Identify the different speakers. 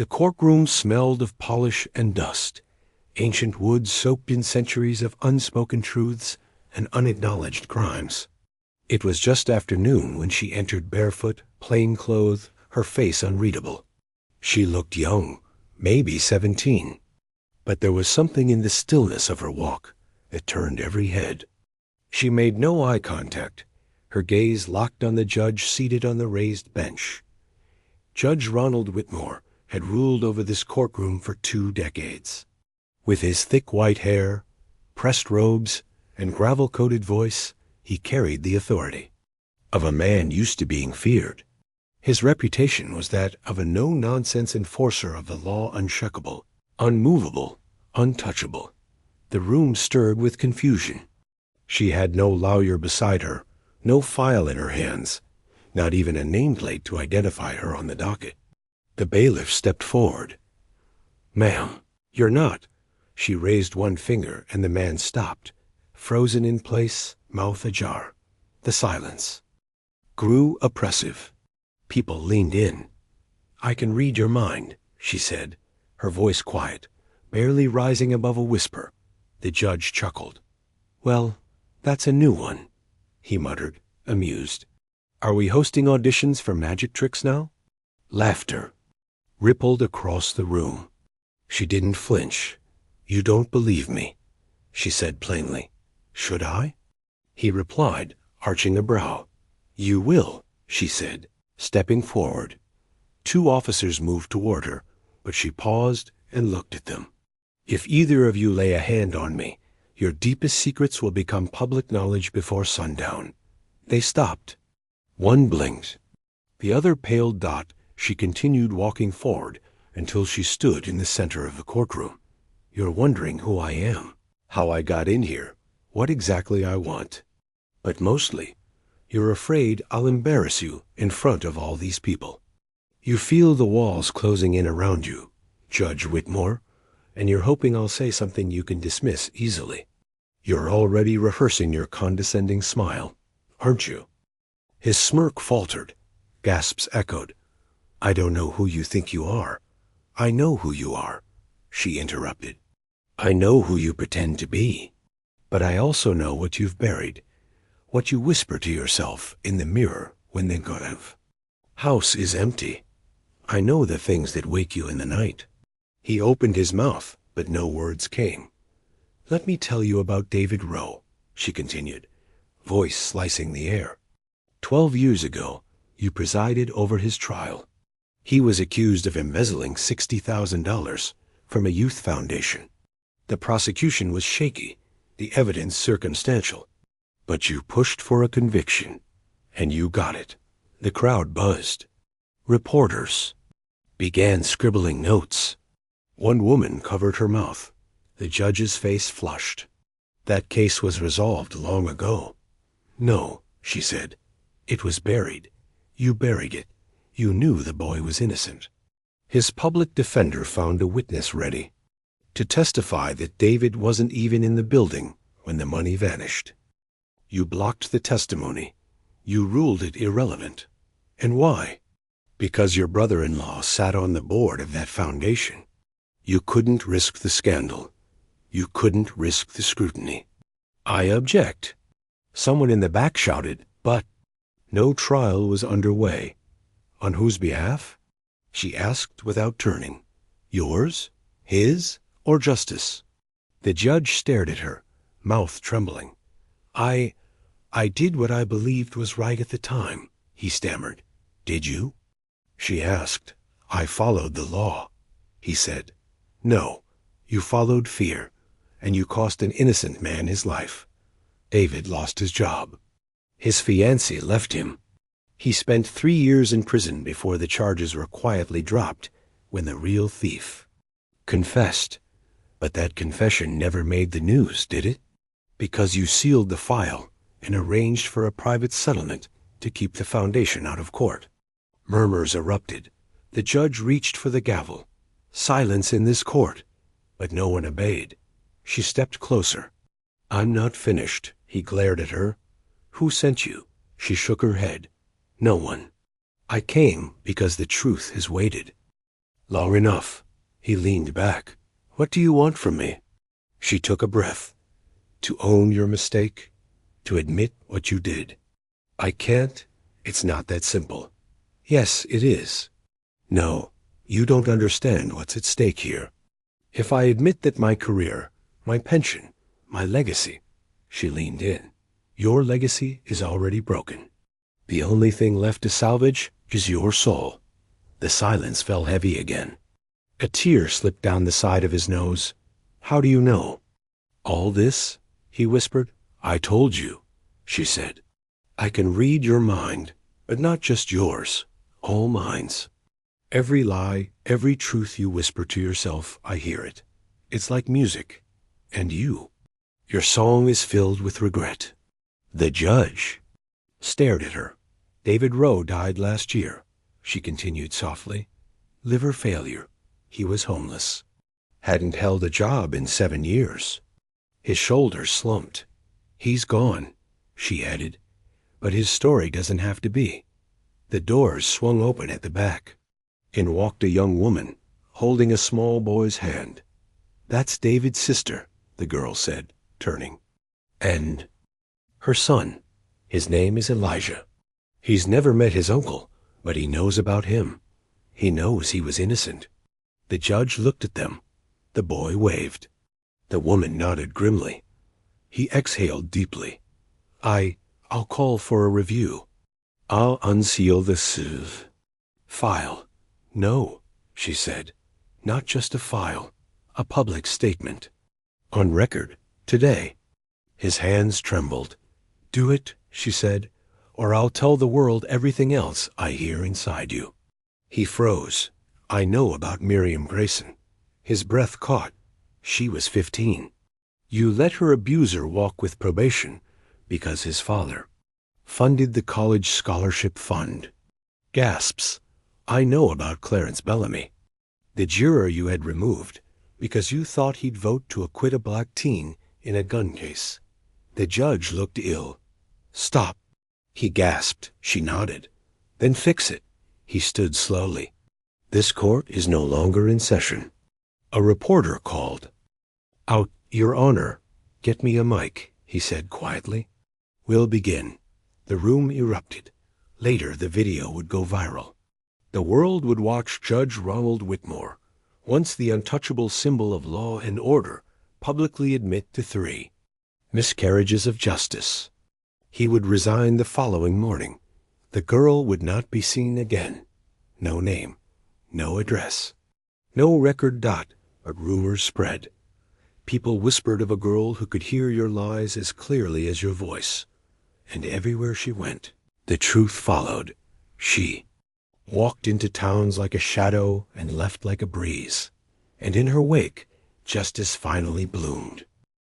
Speaker 1: The courtroom smelled of polish and dust, ancient wood soaked in centuries of unspoken truths and unacknowledged crimes. It was just afternoon when she entered barefoot, plain-clothed, her face unreadable. She looked young, maybe 17, but there was something in the stillness of her walk that turned every head. She made no eye contact, her gaze locked on the judge seated on the raised bench. Judge Ronald Whitmore had ruled over this courtroom for 2 decades. With his thick white hair, pressed robes, and gravel-coated voice, he carried the authority of a man used to being feared. His reputation was that of a no-nonsense enforcer of the law, unshakable, unmovable, untouchable. The room stirred with confusion. She had no lawyer beside her, no file in her hands, not even a nameplate to identify her on the docket. The bailiff stepped forward. "Ma'am, you're not." She raised one finger, and the man stopped, frozen in place, mouth ajar. The silence grew oppressive. People leaned in. "I can read your mind," she said, her voice quiet, barely rising above a whisper. The judge chuckled. "Well, that's a new one," he muttered, amused. "Are we hosting auditions for magic tricks now?" Laughter rippled across the room. She didn't flinch. "You don't believe me," she said plainly. "Should I?" He replied, arching a brow. "You will," she said, stepping forward. 2 officers moved toward her, but she paused and looked at them. "If either of you lay a hand on me, your deepest secrets will become public knowledge before sundown." They stopped. One blinked. The other paled. She continued walking forward until she stood in the center of the courtroom. "You're wondering who I am, how I got in here, what exactly I want. But mostly, you're afraid I'll embarrass you in front of all these people. You feel the walls closing in around you, Judge Whitmore, and you're hoping I'll say something you can dismiss easily. You're already rehearsing your condescending smile, aren't you?" His smirk faltered. Gasps echoed. "I don't know who you think you are. I know who you are," she interrupted. "I know who you pretend to be. But I also know what you've buried, what you whisper to yourself in the mirror when they got out. House is empty. I know the things that wake you in the night." He opened his mouth, but no words came. "Let me tell you about David Rowe," she continued, voice slicing the air. 12 years ago, you presided over his trial. He was accused of embezzling $60,000 from a youth foundation. The prosecution was shaky, the evidence circumstantial. But you pushed for a conviction, and you got it. The crowd buzzed. Reporters began scribbling notes. One woman covered her mouth. The judge's face flushed. "That case was resolved long ago." "No," she said. "It was buried. You buried it. You knew the boy was innocent." His public defender found a witness ready to testify that David wasn't even in the building when the money vanished. You blocked the testimony. You ruled it irrelevant. And why? Because your brother-in-law sat on the board of that foundation. You couldn't risk the scandal. You couldn't risk the scrutiny. "I object." Someone in the back shouted, but no trial was underway. "On whose behalf?" she asked without turning. "Yours? His? Or justice?" The judge stared at her, mouth trembling. I did what I believed was right at the time," he stammered. "Did you?" She asked. "I followed the law," he said. "No, you followed fear, and you cost an innocent man his life. David lost his job. His fiancée left him. He spent 3 years in prison before the charges were quietly dropped when the real thief confessed. But that confession never made the news, did it? Because you sealed the file and arranged for a private settlement to keep the foundation out of court." Murmurs erupted. The judge reached for the gavel. Silence in this court, but no one obeyed. She stepped closer. "I'm not finished," he glared at her. "Who sent you?" She shook her head. "No one. I came because the truth has waited." Long enough. He leaned back. What do you want from me? She took a breath. To own your mistake? To admit what you did? I can't. It's not that simple. Yes, it is. No, you don't understand what's at stake here. If I admit that my career, my pension, my legacy, she leaned in, your legacy is already broken. The only thing left to salvage is your soul. The silence fell heavy again. A tear slipped down the side of his nose. How do you know? All this? He whispered. I told you, she said. I can read your mind, but not just yours, all minds. Every lie, every truth you whisper to yourself, I hear it. It's like music. And you. Your song is filled with regret. The judge stared at her. David Rowe died last year, she continued softly. Liver failure. He was homeless. Hadn't held a job in 7 years. His shoulders slumped. He's gone, she added. But his story doesn't have to be. The doors swung open at the back. In walked a young woman, holding a small boy's hand. That's David's sister, the girl said, turning. And her son. His name is Elijah. He's never met his uncle, but he knows about him. He knows he was innocent. The judge looked at them. The boy waved. The woman nodded grimly. He exhaled deeply. I'll call for a review. I'll unseal the file. No, she said. Not just a file. A public statement. On record, today. His hands trembled. Do it, she said, or I'll tell the world everything else I hear inside you. He froze. I know about Miriam Grayson. His breath caught. She was 15. You let her abuser walk with probation because his father funded the college scholarship fund. Gasps. I know about Clarence Bellamy. The juror you had removed because you thought he'd vote to acquit a black teen in a gun case. The judge looked ill. Stop. He gasped. She nodded. Then fix it. He stood slowly. This court is no longer in session. A reporter called. Out, Your Honor. Get me a mic, he said quietly. We'll begin. The room erupted. Later, the video would go viral. The world would watch Judge Ronald Whitmore, once the untouchable symbol of law and order, publicly admit to 3 miscarriages of justice. He would resign the following morning. The girl would not be seen again. No name, no address, no record dot, but rumors spread. People whispered of a girl who could hear your lies as clearly as your voice. And everywhere she went, the truth followed. She walked into towns like a shadow and left like a breeze. And in her wake, justice finally bloomed.